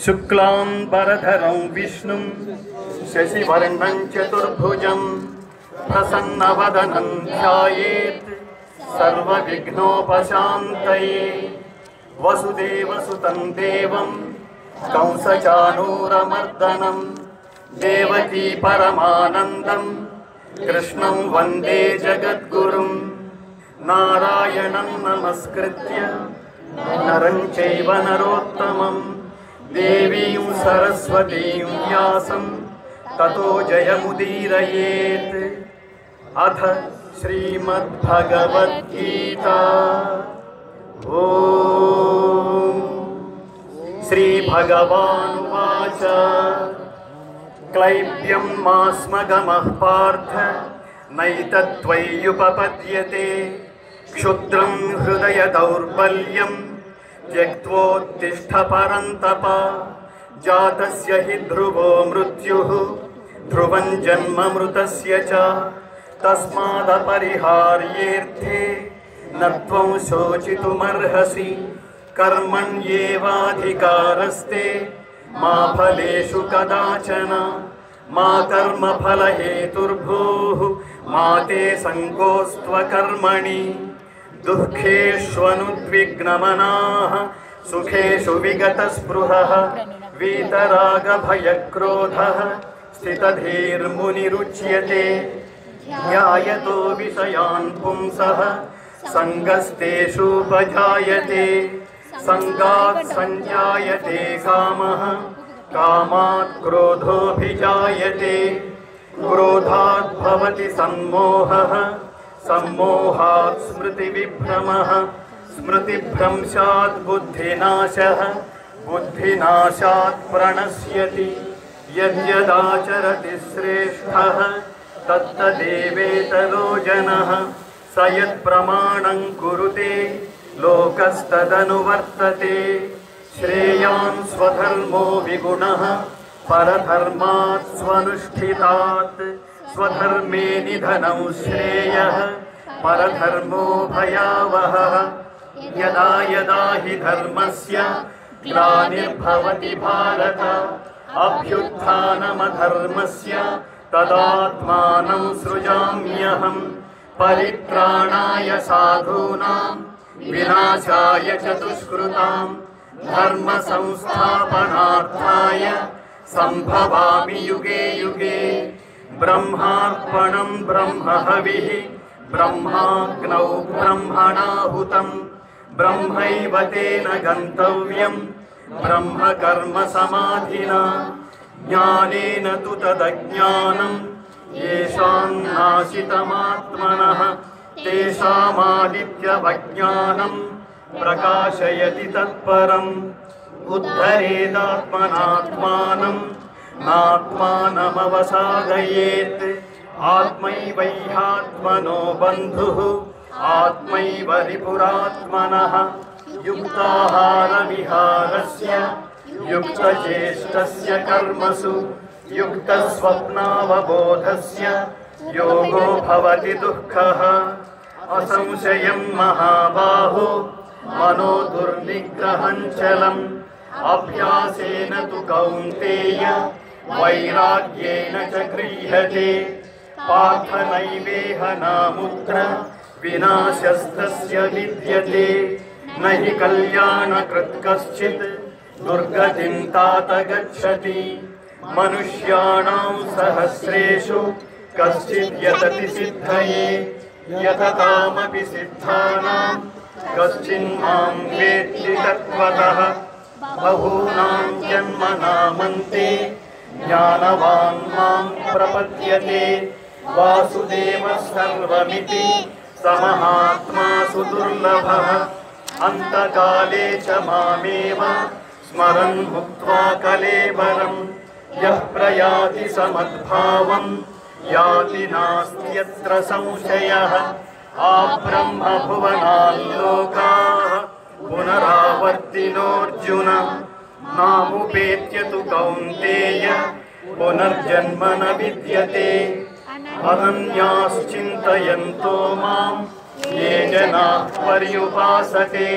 शुक्लांबरधरं विष्णुं शशिवर्णं चतुर्भुजं प्रसन्नवदनं ध्यायेत् सर्वविघ्नोपशान्तये। वसुदेवसुतं देवं कंसचाणूरमर्दनं देवकी परमानन्दं कृष्णं वन्दे जगद्गुरुं। नारायणं नमस्कृत्य नरं चैव नरोत्तमं देवीं सरस्वतीं व्यासं ततो जयमुदीरयेत्। अथ श्रीमद्भगवद्गीता। ओम श्रीभगवानुवाच क्लैब्यं मास्मगमः पार्थ नैतत्त्वय्युपपद्यते क्षुद्रं हृदय दौर्बल्यं त्यक्त्वोत्तिष्ठ परन्तप। जातस्य हि ध्रुवो मृत्युः ध्रुवं जन्म मृतस्य च तस्मादपरिहार्येऽर्थे न त्वं शोचितुमर्हसि। कर्मण्येवाधिकारस्ते मा फलेषु कदाचन मा कर्मफलहेतुर्भूः मा ते संकोऽस्त्वकर्मणि। दुःखेष्वनुद्विग्नमनाः सुखेषु विगतस्पृहः वीतरागभयक्रोधः स्थितधीर्मुनिरुच्यते। ध्यायतो विषयान् पुंसः सङ्गस्तेषूपजायते सङ्गात् सञ्जायते कामः कामात् क्रोधोऽभिजायते क्रोधात् भवति सम्मोहः सम्मोहात् स्मृतिविभ्रमः स्मृतिभ्रंशात् बुद्धिनाशः बुद्धिनाशात् प्रणश्यति। यद्यदाचरति श्रेष्ठः तत्तदेवेतरो जनः स यत्प्रमाणं कुरुते लोकस्तदनुवर्तते। श्रेयान् स्वधर्मो विगुणः परधर्मात् स्वनुष्ठितात् स्वधर्मे निधनं श्रेयः परधर्मो भयावहः। यदा यदा हि धर्मस्य ग्लानिर्भवति भारत अभ्युत्थानमधर्मस्य तदात्मानं सृजाम्यहम्। परित्राणाय साधूनां विनाशाय च दुष्कृतां धर्म संस्थापनार्थाय संभवामि युगे युगे। ब्रह्मार्पणं ब्रह्महविः ब्रह्माग्नौ ब्रह्मणाहुतं ब्रह्मैव तेन गन्तव्यं ब्रह्मकर्म समाधिना। ज्ञानेन तु तदज्ञानं येषां नाशितमात्मनः तेषामादित्यवज्ञानं प्रकाशयति तत्परम्। उद्धरेदात्मनात्मानं नात्मानमवसादयेत्। आत्मैवैहात्मनो बन्धुः आत्मैव रिपुरात्मनः। युक्ताहारविहारस्य युक्तचेष्टस्य कर्मसु युक्तस्वप्नावबोधस्य योगो भवति दुःखः। असंशयं महाबाहो मनो दुर्निग्रहं चलम्। अभ्यासेन तु कौन्तेय वैराग्येन च गृह्यते। पार्थ नैवेह नामुत्र विनाशस्तस्य विद्यते। न हि कल्याणकृत् कश्चित् दुर्गतिं तात गच्छति। मनुष्याणां सहस्रेषु कश्चित् यतति सिद्धये यततामपि सिद्धानां कश्चिन्मां वेत्ति तत्त्वतः। बहूनां जन्मनामन्ते ज्ञानवान् मां प्रपद्यते। वासुदेवः सर्वमिति स महात्मा सुदुर्लभः। अन्तकाले च मामेव स्मरन् मुक्त्वा कलेवरम्। यः प्रयाति समद्भावं याति नास्त्यत्र संशयः। आब्रह्मभुवनाल्लोकाः पुनरावर्तिनोऽर्जुन नामुपेत्य तु कौन्तेय पुनर्जन्म न विद्यते। अनन्याश्चिन्तयन्तो मां ये जनाः पर्युपासते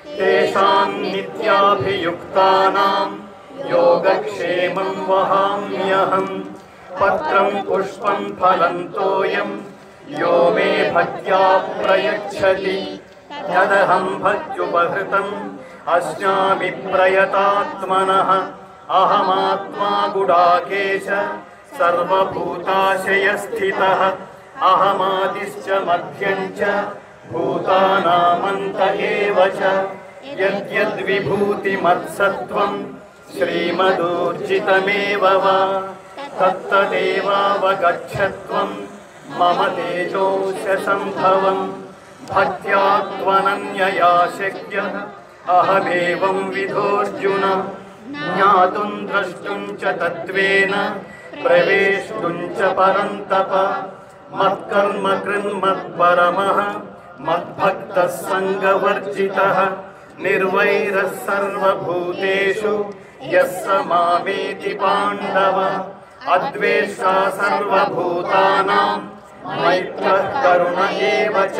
तेषां नित्याभियुक्तानां योगक्षेमं वहाम्यहम् पत्रं पुष्पं फलं तोयं यो मे भक्त्या प्रयच्छति तदहं भक्त्युपहृतम् अस्नामि प्रयतात्मनः अहमात्मा गुडाकेश सर्वभूताशयस्थितः अहमादिश्च मध्यं च भूतानामन्त एव च यद्यद्विभूतिमत्सत्त्वं श्रीमदूर्जितमेव वा तत्तदेवावगच्छत्वं मम तेजोंशसम्भवं भक्त्या त्वनन्यया शक्यः अहमेवं विधोऽर्जुन ज्ञातुं द्रष्टुं च तत्त्वेन प्रवेष्टुं च परन्तप मत्कर्म कृन्मत्परमः मद्भक्तः सङ्गवर्जितः निर्वैरः सर्वभूतेषु यः स मामेति पाण्डव अद्वेष्टा सर्वभूतानां मैत्रः करुण एव च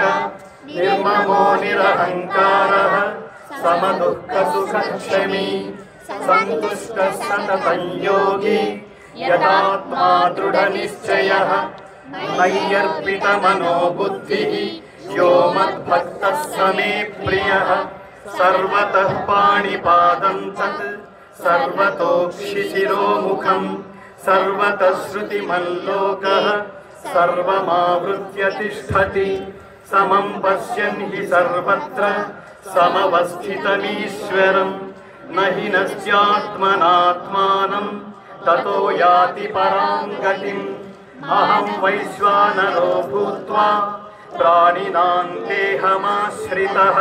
निर्ममो निरहङ्कारः समदुःखसुखक्षमी सन्तुष्टः सततं योगी यतात्मा दृढनिश्चयः मय्यर्पितमनो बुद्धिः यो मद्भक्तः स मे प्रियः सर्वतः पाणिपादं तत् सर्वतोक्षिशिरोमुखम् सर्वतः श्रुतिमल्लोकः सर्वमावृत्य तिष्ठति समं पश्यन् हि सर्वत्र समवस्थितमीश्वरम् न हि नश्चात्मनात्मानं ततो याति परां गतिम् अहं वैश्वानरो भूत्वा प्राणिनां देहमाश्रितः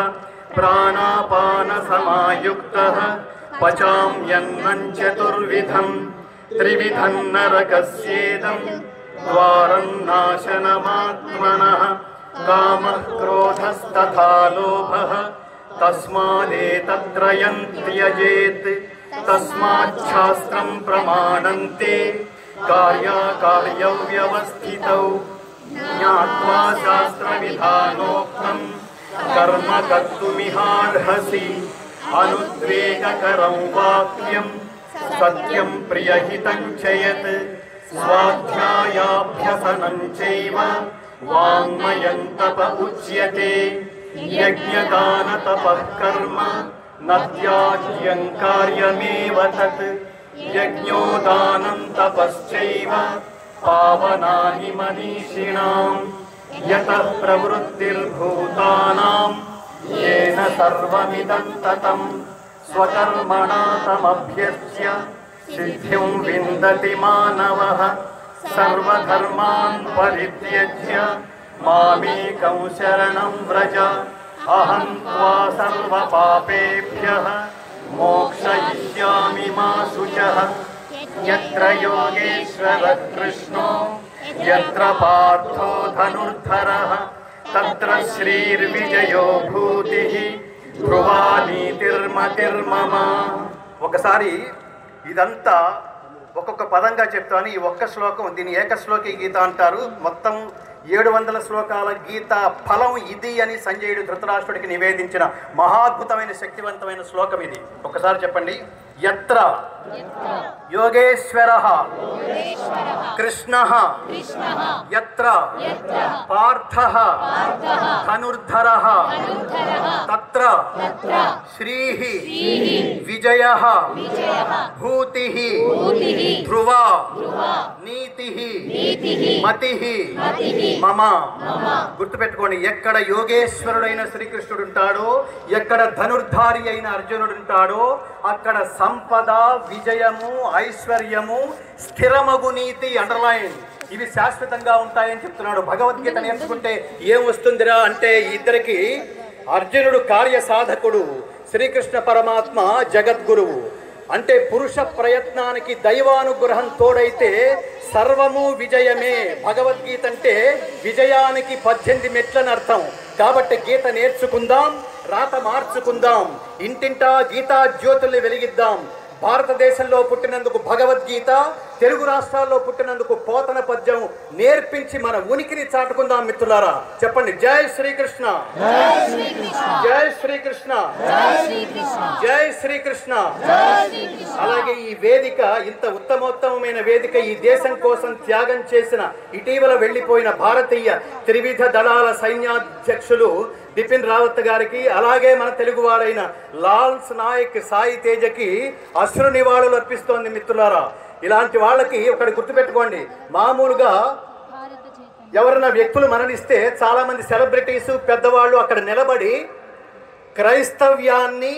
प्राणापानसमायुक्तः पचाम्यन्नं चतुर्विधं त्रिविधं नरकस्येदं द्वारं नाशनमात्मनः कामः क्रोधस्तथा लोभः तस्मादेतत्त्रयं त्यजेत् तस्माच्छास्त्रं प्रमाणन्ते कार्याकार्यौ व्यवस्थितौ ज्ञात्वा शास्त्रविधानोक्तं कर्म कर्तुमिहार्हसि अनुद्वेगकरं वाक्यं सत्यं प्रियहितं च यत् स्वाध्यायाभ्यसनं चैव वाङ्मयं तप उच्यते यज्ञदानतपः कर्म न त्याज्यं कार्यमेव तत् यज्ञोदानं तपश्चैव पावनानि मनीषिणाम् यतः प्रवृत्तिर्भूतानां येन सर्वमिदं ततं स्वकर्मणा तमभ्यस्य सिद्धिं विन्दति मानवः सर्वधर्मान् परित्यज्य मामेकं शरणं व्रज अहं त्वा सर्वपापेभ्यः मोक्षयिष्यामि मा शुचः यत्र योगेश्वरः कृष्णो यत्र पार्थो धनुर्धरः तत्र श्रीर्विजयो भूतिः ध्रुवा నీతిర్మతిర్మమ. ఒకసారి ఇదంతా ఒక్కొక్క పదంగా చెప్తాను. ఈ ఒక్క శ్లోకం దీని ఏకశ్లోకి గీత అంటారు. మొత్తం 700 శ్లోకాల గీత ఫలం ఇది అని సంజయుడు ధృతరాష్ట్రుడికి నివేదించిన మహాద్భుతమైన శక్తివంతమైన శ్లోకం ఇది. ఒక్కసారి చెప్పండి. యత్ర యోగేశ్వరః కృష్ణః యత్ర పార్థః ధనుర్ధరః తత్ర శ్రీః విజయః భూతిః ధ్రువా నీతిః మతిః మమ. గుర్తుపెట్టుకోండి, ఎక్కడ యోగేశ్వరుడైన శ్రీకృష్ణుడు ఉంటాడో, ఎక్కడ ధనుర్ధారి అయిన అర్జునుడు ఉంటాడో, అక్కడ సంపద, విజయము, ఐశ్వర్యము, స్థిరమగు నీతి, అండర్లైన్, ఇవి శాశ్వతంగా ఉంటాయని చెప్తున్నాడు. భగవద్గీత నేర్చుకుంటే ఏం వస్తుందిరా అంటే, ఇద్దరికి అర్జునుడు కార్యసాధకుడు, శ్రీకృష్ణ పరమాత్మ జగద్గురువు. అంటే పురుష ప్రయత్నానికి దైవానుగ్రహం తోడైతే సర్వము విజయమే. భగవద్గీత అంటే విజయానికి 18 మెట్లని అర్థం. కాబట్టి గీత నేర్చుకుందాం, రాత మార్చుకుందాం, ఇంటింటా గీతా జ్యోతుల్ని వెలిగిద్దాం. భారతదేశంలో పుట్టినందుకు భగవద్గీత, తెలుగు రాష్ట్రాల్లో పుట్టినందుకు పోతన పద్యం నేర్పించి మన ఉనికిని చాటుకుందాం మిత్రులారా. చెప్పండి, జై శ్రీకృష్ణ, జై శ్రీకృష్ణ, జై శ్రీకృష్ణ. అలాగే ఈ వేదిక, ఇంత ఉత్తమోత్తమైన వేదిక, ఈ దేశం కోసం త్యాగం చేసిన, ఇటీవల వెళ్లిపోయిన భారతీయ త్రివిధ దళాల సైన్యాధ్యక్షులు బిపిన్ రావత్ గారికి, అలాగే మన తెలుగువాడైన లాన్స్ నాయక్ సాయి తేజకి అశ్రు నివాళులు అర్పిస్తోంది మిత్రులారా. ఇలాంటి వాళ్ళకి ఒకటి గుర్తుపెట్టుకోండి, మామూలుగా ఎవరైనా వ్యక్తులు మరణిస్తే చాలా మంది సెలబ్రిటీసు పెద్దవాళ్ళు అక్కడ నిలబడి క్రైస్తవ్యాన్ని,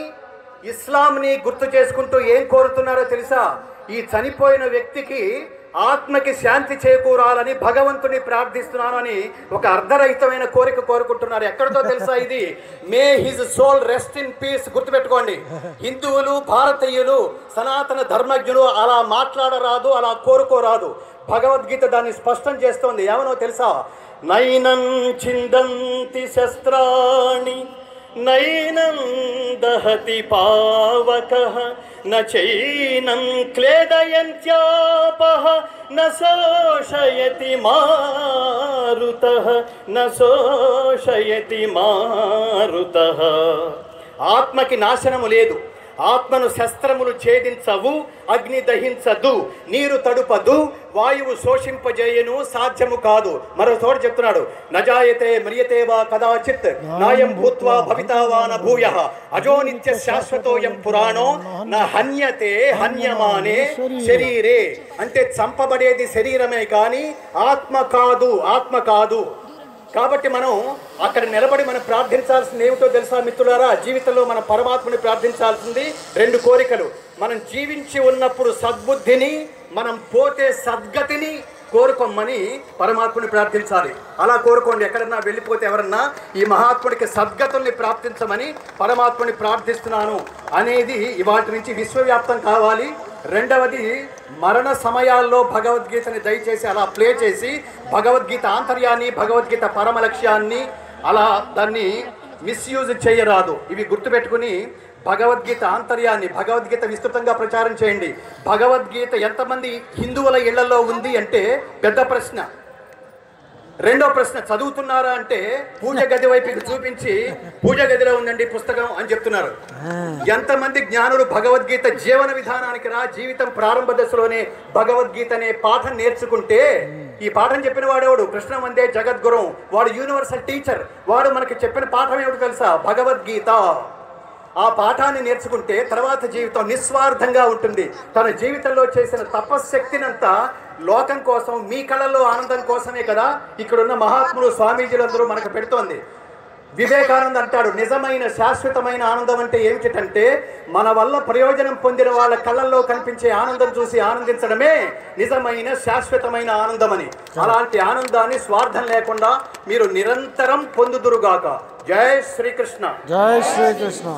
ఇస్లాంని గుర్తు చేసుకుంటూ ఏం కోరుతున్నారో తెలుసా? ఈ చనిపోయిన వ్యక్తికి ఆత్మకి శాంతి చేకూరాలని భగవంతుని ప్రార్థిస్తున్నాను అని ఒక అర్ధరహితమైన కోరిక కోరుకుంటున్నారు. ఎక్కడితో తెలుసా ఇది? May his soul rest in peace. గుర్తుపెట్టుకోండి, హిందువులు, భారతీయులు, సనాతన ధర్మజ్ఞులు అలా మాట్లాడరాదు, అలా కోరుకోరాదు. భగవద్గీత దాన్ని స్పష్టం చేస్తోంది. ఏమనో తెలుసా? నైనం చిందంతి శస్త్రాణి నైనం దహతి పావకః నచైనం క్లేదయంత్యాపః నశోషయతి మారుతః నశోషయతి మారుతః. ఆత్మకి నాశనము లేదు, ఆత్మను శస్త్రములు ఛేదించవు, అగ్ని దహించదు, నీరు తడుపదు, వాయువు శోషింపజేయను, సాధ్యము కాదు. మరో చోట చెప్తున్నాడు, నజాయతే మ్రియతే వా కదాచిత్ నాయం భూత్వా భవితా వా న భూయః అజో నిత్య శాశ్వతోయం పురాణో న హన్యతే హన్యమానే శరీరే. అంటే చంపబడేది శరీరమే కానీ ఆత్మ కాదు, ఆత్మ కాదు. కాబట్టి మనం అక్కడ నిలబడి మనం ప్రార్థించాల్సింది ఏమిటో తెలుసా మిత్రులారా? జీవితంలో మన పరమాత్మని ప్రార్థించాల్సింది 2 కోరికలు. మనం జీవించి ఉన్నప్పుడు సద్బుద్ధిని, మనం పోతే సద్గతిని కోరుకోమని పరమాత్ముని ప్రార్థించాలి. అలా కోరుకోండి. ఎక్కడన్నా వెళ్ళిపోతే ఎవరన్నా ఈ మహాత్ముడికి సద్గతుల్ని ప్రార్థించమని పరమాత్ముని ప్రార్థిస్తున్నాను అనేది వాటి నుంచి విశ్వవ్యాప్తం కావాలి. రెండవది, మరణ సమయాల్లో భగవద్గీతని దయచేసి అలా ప్లే చేసి భగవద్గీత ఆంతర్యాన్ని, భగవద్గీత పరమ లక్ష్యాన్ని అలా దాన్ని మిస్యూజ్ చేయరాదు. ఇవి గుర్తుపెట్టుకుని భగవద్గీత ఆంతర్యాన్ని, భగవద్గీత విస్తృతంగా ప్రచారం చేయండి. భగవద్గీత ఎంతమంది హిందువుల ఇళ్లలో ఉంది అంటే పెద్ద ప్రశ్న. రెండో ప్రశ్న, చదువుతున్నారా అంటే పూజ గది వైపుకి చూపించి పూజ గదిలో ఉందండి పుస్తకం అని చెప్తున్నారు. ఎంతమంది జ్ఞానులు భగవద్గీత జీవన విధానానికి రా, జీవితం ప్రారంభ దశలోనే భగవద్గీత అనే పాఠం నేర్చుకుంటే, ఈ పాఠం చెప్పిన వాడేవాడు కృష్ణ వందే జగద్గురు, వాడు యూనివర్సల్ టీచర్. వాడు మనకి చెప్పిన పాఠం ఏమిటో తెలుసా? భగవద్గీత. ఆ పాఠాన్ని నేర్చుకుంటే తర్వాత జీవితం నిస్వార్థంగా ఉంటుంది. తన జీవితంలో చేసిన తపశ్శక్తినంతా లోకం కోసం, మీ కళల్లో ఆనందం కోసమే కదా ఇక్కడున్న మహాత్ములు, స్వామీజీలందరూ మనకు పెడుతోంది. వివేకానంద అంటాడు, నిజమైన శాశ్వతమైన ఆనందం అంటే ఏమిటంటే మన వల్ల ప్రయోజనం పొందిన వాళ్ళ కళ్ళల్లో కనిపించే ఆనందం చూసి ఆనందించడమే నిజమైన శాశ్వతమైన ఆనందం అని. అలాంటి ఆనందాన్ని స్వార్థం లేకుండా మీరు నిరంతరం పొందుదురుగాక. జై శ్రీకృష్ణ, జై శ్రీకృష్ణ.